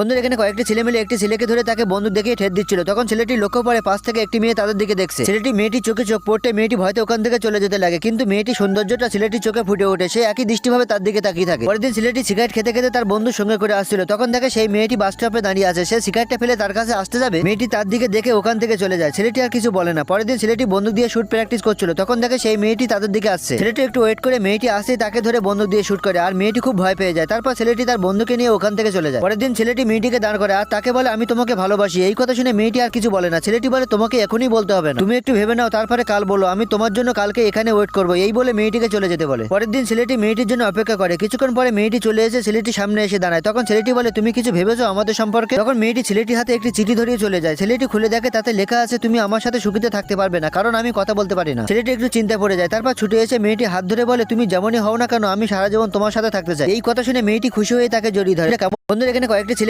বন্ধুরা এখানে কয়েকটি ছেলে মিলে একটি ছেলেকে ধরে তাকে বন্দুক দেখিয়ে ঠেট দিচ্ছিল। তখন ছেলেটি লক্ষ্য করে পাশ থেকে একটি মেয়ে তাদের দিকে দেখছে। ছেলেটি মেয়েটি চোখে চোখ পড়তে মেয়েটি ভয়তে ওখান থেকে চলে যেতে লাগে, কিন্তু মেয়েটি সৌন্দর্যটা ছেলেটির চোখে ফুটে ওঠে। সে একই দৃষ্টিভাবে তার দিকে তাকিয়ে থাকে। পরের দিন ছেলেটি সিগারেট খেতে খেতে তার বন্ধুর সঙ্গে করে আসছিল। তখন দেখে সেই মেয়েটি বাস স্টপে দাঁড়িয়ে আছে। সে সিগারেটটা ফেলে তার কাছে আসতে যাবে, মেয়েটি তার দিকে দেখে ওখান থেকে চলে যায়। ছেলেটি আর কিছু বলে না। পরের দিন ছেলেটি বন্দুক দিয়ে শুট প্র্যাকটিস করছিল। তখন দেখে সেই মেয়েটি তাদের দিকে আসছে। ছেলেটি একটু ওয়েট করে মেয়েটি আসতেই তাকে ধরে বন্দুক দিয়ে শুট করে, আর মেয়েটি খুব ভয় পেয়ে যায়। তারপর ছেলেটি তার বন্ধুকে নিয়ে ওখান থেকে চলে যায়। পরের দিন ছেলেটি মেয়েটিকে দাঁড় করে আর তাকে বলে, আমি তোমাকে ভালোবাসি। এই কথা শুনে মেয়েটি আর কিছু বলে না। ছেলেটি বলে, তোমাকে এখনই বলতে হবে না, তুমি একটু ভেবে নাও, তারপরে কাল বলো, আমি তোমার জন্য কালকে এখানে ওয়েট করবো। এই বলে মেয়েটিকে চলে যেতে বলে। পরের দিন ছেলেটি মেয়েটির জন্য অপেক্ষা করে। কিছুক্ষণ পরে মেয়েটি চলে এসে ছেলেটির সামনে এসে দাঁড়ায়। তখন ছেলেটি বলে, তুমি কিছু ভেবেছো আমাদের সম্পর্কে? তখন মেয়েটি ছেলেটির হাতে একটি চিঠি ধরিয়ে চলে যায়। ছেলেটি খুলে দেখে তাতে লেখা আছে, তুমি আমার সাথে সুখীতে থাকতে পারবে না, কারণ আমি কথা বলতে পারি না। ছেলেটি একটু চিন্তা পড়ে যায়। তারপর ছুটে এসে মেয়েটি হাত ধরে বলে, তুমি যেমনই হও না কেন, আমি সারা জীবন তোমার সাথে থাকতে চাই। এই কথা শুনে মেয়েটি খুশি হয়ে তাকে জড়িয়ে ধরে। বন্ধুরা এখানে কয়েকটি ছেলে